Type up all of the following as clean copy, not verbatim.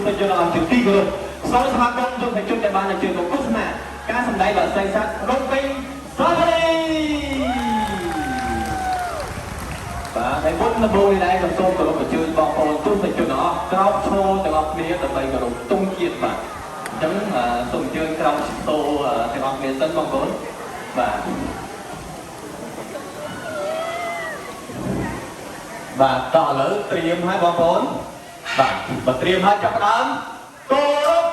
ទៅយកឲ្យជាទីគោរពសូមស្វាគមន៍លោកជនដែលបានអញ្ជើញមកទស្សនាការសម្ដែងរបស់ស្រីសាស្ត្ររំពេញសាវរីបាទហើយមុនដំបូងនេះដែរក៏សូមគោរពអញ្ជើញបងប្អូនទស្សនិកជនទាំងអស់ក្រោកឈរទាំងអស់គ្នាដើម្បីគោរពទង់ជាតិបាទអញ្ចឹងសូមអញ្ជើញក្រោកឈរទាំងអស់គ្នាសិនបងប្អូនបាទបាទតោះឥឡូវត្រៀមហើយបងប្អូនបាទបើត្រៀមហើយចាប់ផ្ដើមគោរព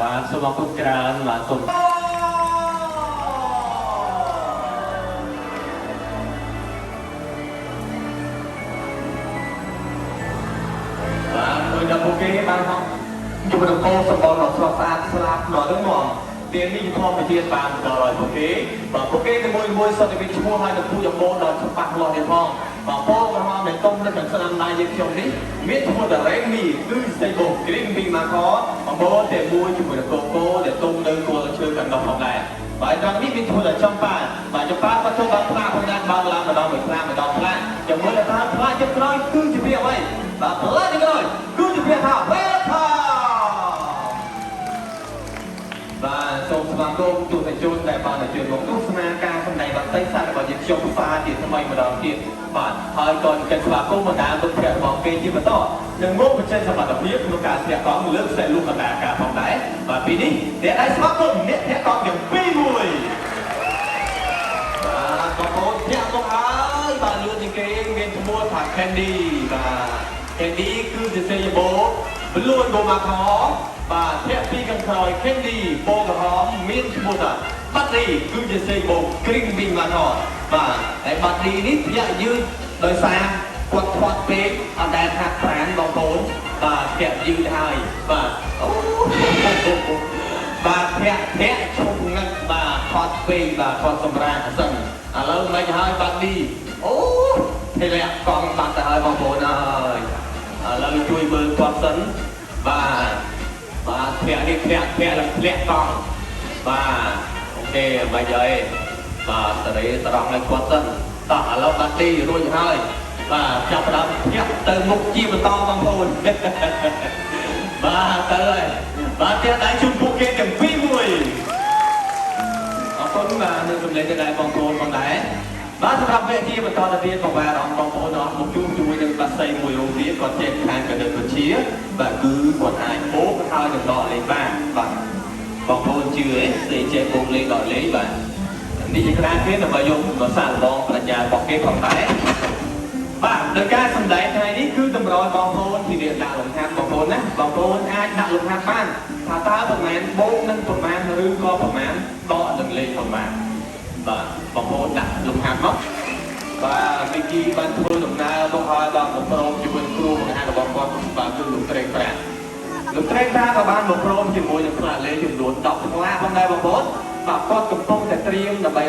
បាទសូមអរគុណច្រើនបាទសូមបាទដោយតែពួកគេបានហៅយុវជនសម្បូរដល់ស្រស់ស្អាតស្លាប់ដល់ហ្នឹងមកទាននេះធម្មជាតិបានដល់ឲ្យពួកគេបាទពួកគេទៅមួយសុទ្ធតែមានឈ្មោះហើយទៅពូចម្បូរដល់ច្បាស់លាស់នេះផងបាទពលក្រហមដែលទុំនៅខាងស្ដាំដៃយើងខ្ញុំនេះមានឈ្មោះតារ៉េមីគឺស្ទេបូគ្រីងពីមកខអំបូរតែមួយជាមួយនឹងកូកូដែលទុំនៅគល់ឈើកណ្ដោះផងដែរបាទត្រង់នេះមានឈ្មោះថាចំប៉ាបាទចំប៉ាគាត់ចូលបានផ្លាកផងដែរបើឡើងម្ដងមួយផ្លាកម្ដងផ្លាកជាមួយនឹងថាផ្លាកជិតក្រោយគឺជាវាអ្វីបាទផ្លាកជិតក្រោយគឺជាវាថាវេថាបាទសូមស្វាគមន៍ទស្សនិកជនដែលបានអញ្ជើញមកទស្សនាការសម្ដែងបន្តិចសាររបស់យើងខ្ញុំផ្សាយជាថ្មីម្ដងទៀតបាទហើយក៏កិច្ចស្វាគមន៍បណ្ដាមិត្តភ័ក្តិរបស់គេជាបន្តនឹងមកបញ្ចេញសមត្ថភាពក្នុងការធាក់កង់លើកខ្សែលូកកណ្ដាលការផងដែរបាទពីនេះអ្នកដែលស្វាគមន៍អ្នកធាក់កង់ទាំងពីរមួយបាទបងប្អូនធាក់កង់ហើយបាទលឿនជាងគេមានឈ្មោះថា Candy បាទ Candy គឺជាសេយបូលួនបូម៉ាខបាទធាក់ពីខាងក្រោយ Candy បូក្រហមមានឈ្មោះថាបាត់រីគឺជាសេយបូគ្រីងពីម៉ាខបាទហើយបាត់រីនេះធាក់យឺតដោយសារគាត់ធាត់ពេកអត់ដែលហាក់ប្រានបងប្អូនបាទធាក់យឺតហើយបាទអូបាទធាក់ឈប់ងឹកបាទធាត់ពេកបាទធាត់សម្រាកសិនឥឡូវមិនហើយបាត់រីអូទេលាក់កង់បាត់ទៅហើយបងប្អូនអើយឥឡូវជួយមើលគាត់សិនបាទធាក់នេះធាក់កង់បាទអូខេមិនអីបាទសេរីត្រង់ឲ្យគាត់សិនតោះឥឡូវបាត់ទីរួចហើយបាទចាប់ផ្ដើមធាក់ទៅមុខជាបន្តបងប្អូនបាទទៅហើយបាទធាក់ដៃជូនពួកគេទាំងពីរមួយអរគុណបាទនឹងសម្លេងទៅដែរបងប្អូនផងដែរបាទសម្រាប់វគ្គជាបន្តទៅទៀតបងបាទបងប្អូនអរមកជួបជាមួយនឹងបាសីមួយរូបទៀតគាត់ចេះខាងកណ្ដឹងវិជាបាទគឺគាត់អាចបូកហើយនឹងដកលេខបានបាទបងប្អូនជឿទេចេះបូកលេខដកលេខបាទនេះជាការគេដើម្បីយកមកសាកល្បងប្រាជ្ញារបស់គេផងដែរបាទដោយការសម្ដែងថ្ងៃនេះគឺតម្រូវបងប្អូនពីអ្នកដាក់លំហាត់បងប្អូនណាបងប្អូនអាចដាក់លំហាត់បានថាតើប្រមាណបូកនឹងប្រមាណឬក៏ប្រមាណដកនឹងលេខប្រមាណបាទបងប្អូនដាក់លំហាត់មកបាទមីគីបានធ្វើដំណើរមកហើយដល់មកព្រមជាមួយគ្រូបង្ហាញរបស់គាត់បាទគឺលោកត្រេកប្រាក់លោកត្រេកប្រាក់ក៏បានមកព្រមជាមួយនឹងផ្លាកលេខចំនួន10ផ្លាកផងដែរបងប្អូនបាទគាត់កំពុងតែត្រៀមដើម្បី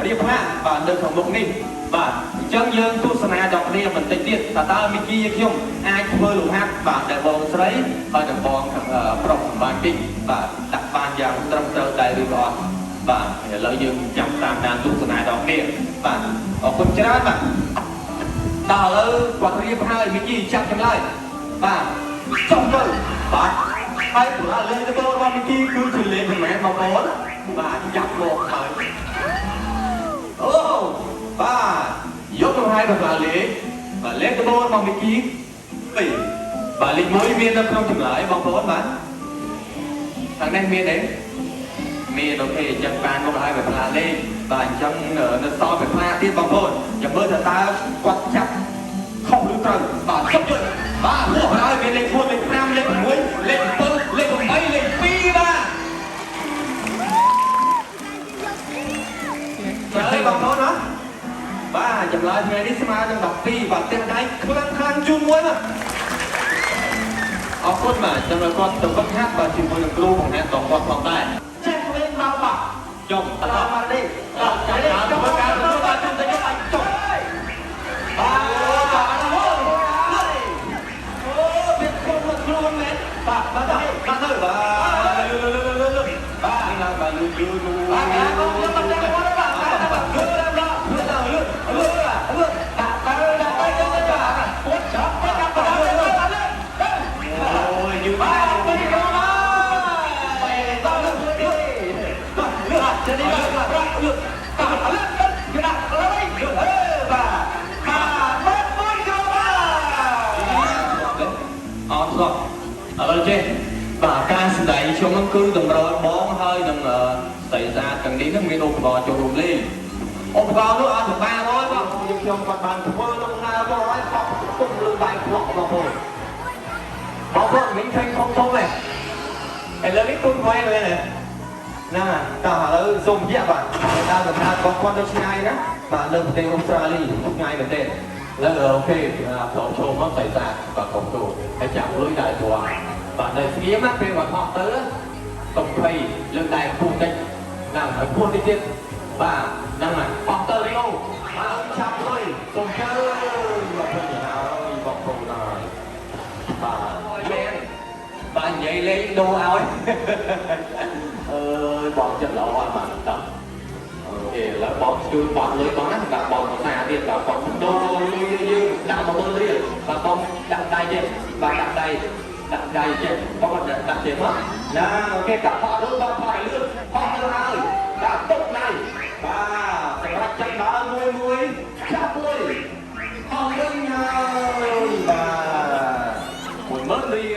រៀបផ្លាកបាទនៅខាងមុខនេះបាទអញ្ចឹងយើងទស្សនាដល់គ្នាបន្តិចទៀតតើមីគីខ្ញុំអាចធ្វើលំហាត់បាទដែលបងស្រីហើយនឹងបងប្រុសសម្រាប់ទីបាទដាក់បានយ៉ាងត្រឹមត្រូវដែរឬក៏អត់បាទឥឡូវយើងចាំតាមទស្សនាដល់គ្នាបាទអរគុណច្រើនបាទដល់ឥឡូវគាត់រៀបហើយមីគីចាប់ចម្លើយបាទចុះទៅបាទហើយព្រោះលេខទៅរបស់មីគីគឺជាលេខប្រមាណបងប្អូនបាទចាប់មកហើយអូបាទយកទៅឲ្យដល់លេខបាទលេខទៅរបស់មីគី2បាទលេខ1មាននៅក្នុងចម្លើយបងប្អូនបាទខាងនេះមានទេមានអូខេចាំបានមកឲ្យផ្លាលេខ và chẳng nó so với pha tiên bóng bồn chẳng mơ thật ta quạt chặt không lưu trần và sắp chuẩn và mua vào về lên thua lên nam lên muối lên tư lên một mấy lên phi ba chơi bóng bồn đó và chẳng lại thì đi xem trong đọc phi và tên đây khăn chung muối mà ở con mà trong đó con từ con hát và chỉ một lần luôn hẹn tổng con vòng tay chết lên bao bạc chồng ta mà đi cái đi trong cái cá chúng ta chung tay nhất anh chồng ba biết không được luôn mến ba thử ba bà ca sinh đại trong nó cứ từng rồi bón hơi từng xảy ra từng đi nó miền ủng hộ cho đủ ly ủng hộ nó ăn được ba thôi không nhưng trong con bàn của tôi nó nga có nói không cùng lưng bài của họ vào rồi bảo vợ mình thanh không tốt này cái lớn ít con quay rồi này nè ta là dùng dĩa bạn ta được ta có con đâu ngay đó bạn đừng tên Australia ngay về tên là ok tổ show nó xảy ra và cộng đồ hãy chạm lưới đại của và đời phía mắt về bọn họ tới tổng thầy lương đại phụ trách làm ở quân đi tiên và năng là họ tới đi đâu mà ông chạm thôi cùng chơi và không thể nào bọn cầu này và lên và nhảy lên đồ áo ấy bọn trận lọ mà tập là bọn chui bọn lưới bắn và bọn xà tiền và bọn đô như đạn một đôi liền và bọn đạn tay trên và đạn đầy trên có một đạn trên mất là ok cả họ luôn và phải luôn họ ơi đã tốt này và sẽ bắt chân đá nuôi chắp nuôi họ lên nhau và một mất đi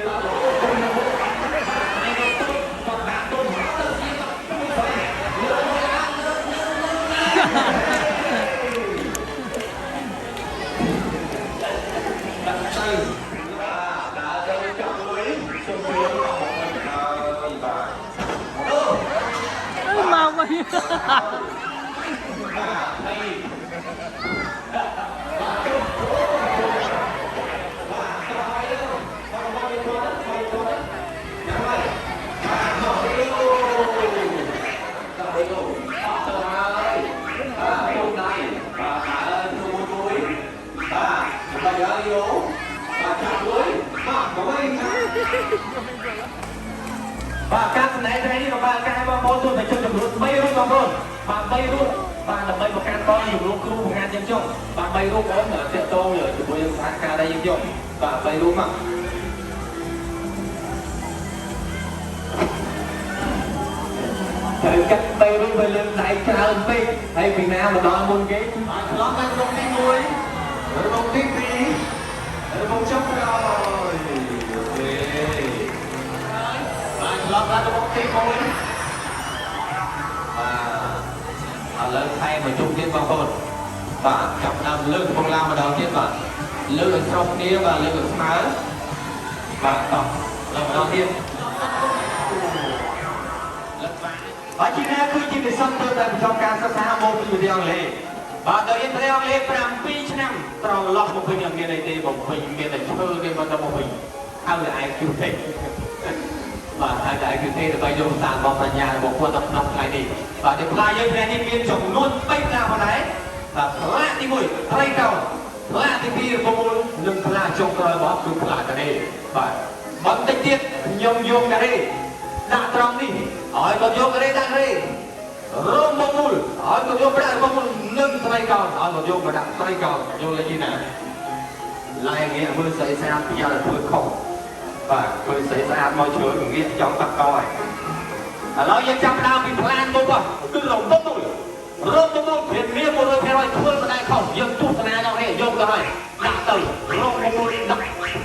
mau quá và các này đây là ba cái ba món tôi phải cho được luôn bay luôn và bay luôn và là bay một can con nhiều luôn cứ một ngàn dân chung và bay luôn có ở tiệm tô rồi từ bây giờ phá ca đây dân chung và bay luôn mà thời cách bay luôn về lên đại ca ơn phi hay Việt Nam mà đòi môn ghế nó đang không đi nuôi nó không đi đi nó không chốc rồi lọt ra cho bóng tim môi và lên thay mà chung trên bóng hồn và cặp nằm lưng phong lao vào đầu tiên và lưng ở trong kia và lưng ở má và tổng lần đầu tiên và chỉ ra cứ chỉ để xong tôi tại trong ca sát xa mô của video lệ và đời yên theo lệ làm pi năm tròn lọc một hình như này thì một hình như này thơ nên mà trong một hình how là ai cứu thể và hai đại cứ thế là bây giờ sàn vào nhà một quân tập nằm lại đi và để hai dân này đi biên trồng luôn bay ra vào đấy và lạ đi mùi bay đầu lạ thì khi có môn lưng là trồng rồi bỏ cứ lại cả đây và bắn tích tiết nhông cả đây đã trong đi hỏi còn vô cái đây đang đây rôm bông mùi hỏi còn vô cái đây bông mùi lưng tay còn hỏi còn vô mà đặt tay còn vô là gì nào lại nghe mưa xảy ra bây giờ là mưa không và tôi sẽ ra môi trường nghĩa trong tập coi nói với trăm đao bị plan tôi qua cứ lồng tốt tôi rôm tôi thiền nghĩa một đôi theo nói thương này không dân chút này nhau này vô rồi đã từ rôm tôi đập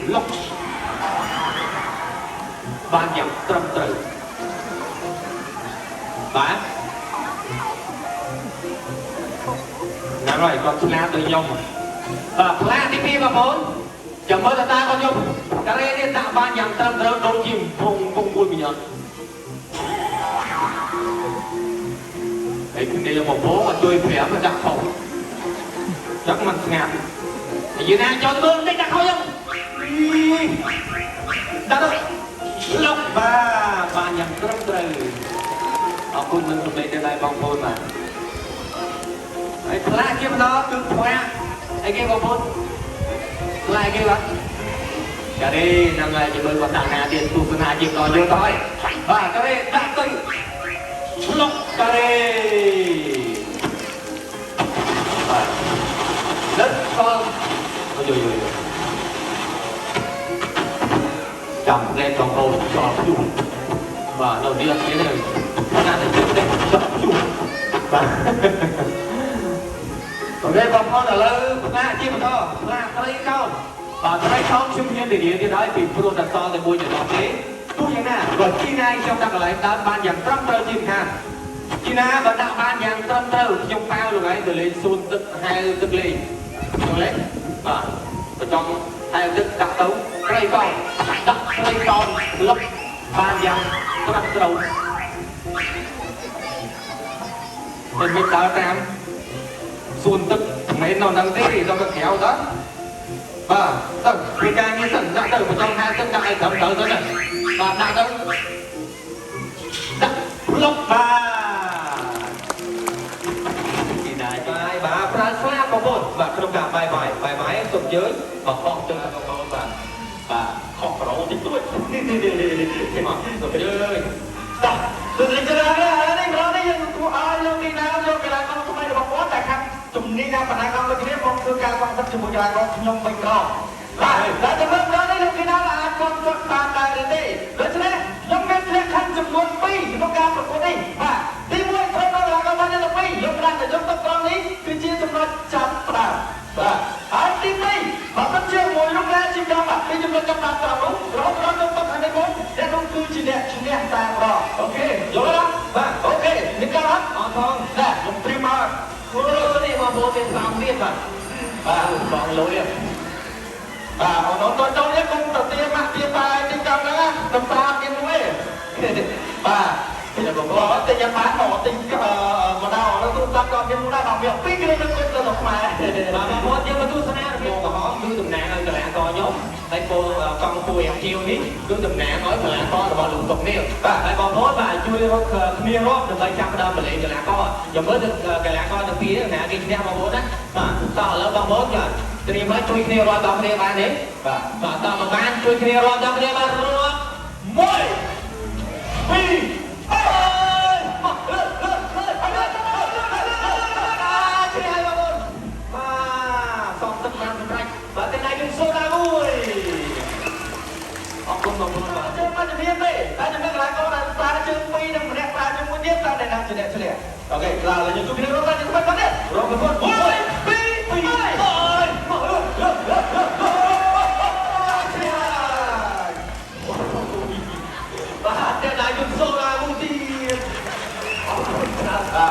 lộc và nhập trầm từ và ហ្នឹងហើយគាត់ឆ្លាតដូចខ្ញុំផ្លាទី2បងប្អូនចាំមើលតាគាត់ខ្ញុំការ៉េនេះដាក់បានយ៉ាងត្រឹមត្រូវដូចជាពងមួយមីញ៉ាំហើយគ្នាមកពោមកជួយប្រាប់ដាក់ខុសចឹងមិនស្ងាត់និយាយណាចូលមើលនេះដាក់ខុសចឹងដាក់ទៅលុបបានយ៉ាងត្រឹមត្រូវអរគុណនឹងសម្លេងដែរបងប្អូនបាទហើយផ្លាកជាបន្តគឺផ្លាកអីគេបងប្អូនផ្លាកគេបាទការីហ្នឹងហើយជាមើលគាត់ដាក់ណាទៀតទស្សនាជាបន្តយកទៅហើយបាទការីដាក់ទៅឆ្លុកការីបាទលើកកលយយចាំលេងបងប្អូនចោលជុំបាទដល់នេះទៀតហើយណាស់តែជិះលេងចោលជុំបាទអូខេបងប្អូនឥឡូវផ្លាកជាបន្តផ្លាកត្រីកោណបាទត្រីកោណខ្ញុំហ៊ាននិយាយទៀតហើយពីព្រោះតែសល់តែមួយចំណុចទេទោះយ៉ាងណាបើទីណាខ្ញុំដាក់កន្លែងដើមបានយ៉ាងត្រឹមត្រូវជាមិនខានទីណាបើដាក់បានយ៉ាងត្រឹមត្រូវខ្ញុំប៉ាវលោកឯងទៅលេងសួនទឹកហែលទឹកលេងយល់ទេបាទបើចង់ហែលទឹកដាក់ទៅត្រីកោណដាក់ត្រីកោណលុបបានយ៉ាងត្រឹមត្រូវតែមិនដើរតាមសួនទឹកមិននៅនឹងទេដល់ទៅក្រៅទៅបាទទៅពីការងារសិនដាក់ទៅមិនចង់ហែលទឹកដាក់ឲ្យត្រឹមត្រូវទៅណាបាទដាក់ទៅដាក់លុបទីណាបាទប្រើស្លាបបងប្អូនបាទក្នុងការបាយសុំយើងមកបោះចឹងបងប្អូនបាទខកក្រោតិចតួចមកសុំយើងបាទទៅលេងចរានេះប្រនេះយើងគួរឲ្យលោកទីណាយកកីឡាករថ្មីរបស់គាត់តែខាត់ជំនាញណាបណ្ដាកម្មដូចគ្នាមកធ្វើការបង្កើតជាមួយកីឡាករខ្ញុំវិញក្របាទតែទៅមើលប្រនេះលោកទីណាអាចគាត់ធ្វើបានដែរឬទេដូច្នេះខ្ញុំមានលក្ខខណ្ឌចំនួន2ក្នុងការប្រកួតនេះបាទទី1ត្រូវនៅកីឡាករបានទី2យកបានតែយកទឹកត្រង់នេះគឺជាចំណុចចាប់ផ្ដើមបាទហើយទី2បើមិនជាមួយលោកណាជាក្រុមពីចំណុចចាប់ផ្ដើមត្រង់នោះរហូតដល់យកទឹកខាងនេះមកអ្នកនោះគឺជាអ្នកឈ្នះតែម្ដងអូខេយល់ទេបាទអូខេនេះក៏អត់ផងណាខ្ញុំព្រីមកព្រោះនេះបងប្អូនមាន5ទៀតបាទបងលុយបាទអូនតូចនេះគុំទៅទៀមមកទៀមបាយទីកំហ្នឹងតំតាមានមួយបាទតែបងប្អូនតែយ៉ាងបានមកទិញមកដល់ទៅទូរស័ព្ទក៏មានមួយដែរដល់វា2គ្រឿងទៅគុំទៅដល់ខ្មែរបាទបងប្អូនយើងមកទស្សនារបៀបកំហំគឺតំណាងឲ្យកីឡាករខ្ញុំហើយកង់ពួយអាជីវនេះគឺតំណាងឲ្យកីឡាកររបស់លោកតុកនេះបាទហើយបងប្អូនបាទជួយរកគ្នារាប់ដើម្បីចាប់ផ្ដើមបលេងកីឡាករចាំមើលទៅកីឡាករទាំងពីរណាគេឈ្នះបងប្អូនណាបាទតោះឥឡូវបងប្អូនចាត្រៀមឲ្យជួយគ្នារាប់ដល់គ្នាបានទេបាទតោះមកបានជួយគ្នារាប់ដល់គ្នាបានរាប់1 2បាទតែយើងសូដាមួយអរគុណបងប្អូនបាទជើងមកជំនាញទេតែជំនាញកន្លែងកោដែលប្រើជើង2និងម្នាក់ប្រើជើងមួយទៀតតែអ្នកណាជាអ្នកឆ្លៀតអូខេឡើយយើងជួបគ្នារកតែយើងបាត់នេះរកបងប្អូន1 2 3អើយមកបាទតែយើងសូដាមួយទៀតអរគុណបាទបា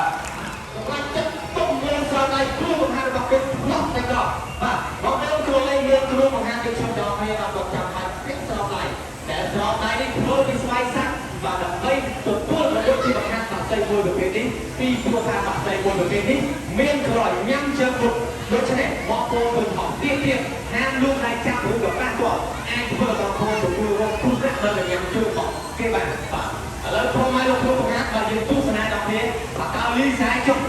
ទចិត្តទុំយើងស្រដៃគ្រូបង្ហាញរបស់គេផ្លោះតែក៏បាទបងប្អូនគ្រូលេងយើងគ្រូបង្ហាញយើងខ្ញុំដល់គ្នាដល់គាត់ចាំបាច់ពាក់ស្រដៃតែស្រដៃនេះធ្វើពីស្វ័យស័ក្តិបាទដើម្បីទទួលប្រយោជន៍ពីបង្ហាញបាក់សៃមួយប្រភេទនេះពីព្រោះថាបាក់សៃមួយប្រភេទនេះមានក្រោយញ៉ាំជើងពុតដូច្នេះបងប្អូនមិនហោះទៀតហាមលូកដៃចាប់ឬក៏ប៉ះទាល់អាចធ្វើដល់បងប្អូនទទួលរកគ្រោះថ្នាក់ដល់ញ៉ាំជើងផងគេបាទឥឡូវព្រមឲ្យលោកគ្រូបង្ហាញបាទយើងទស្សនាដល់គ្នាបាទតើលីសាយចុះ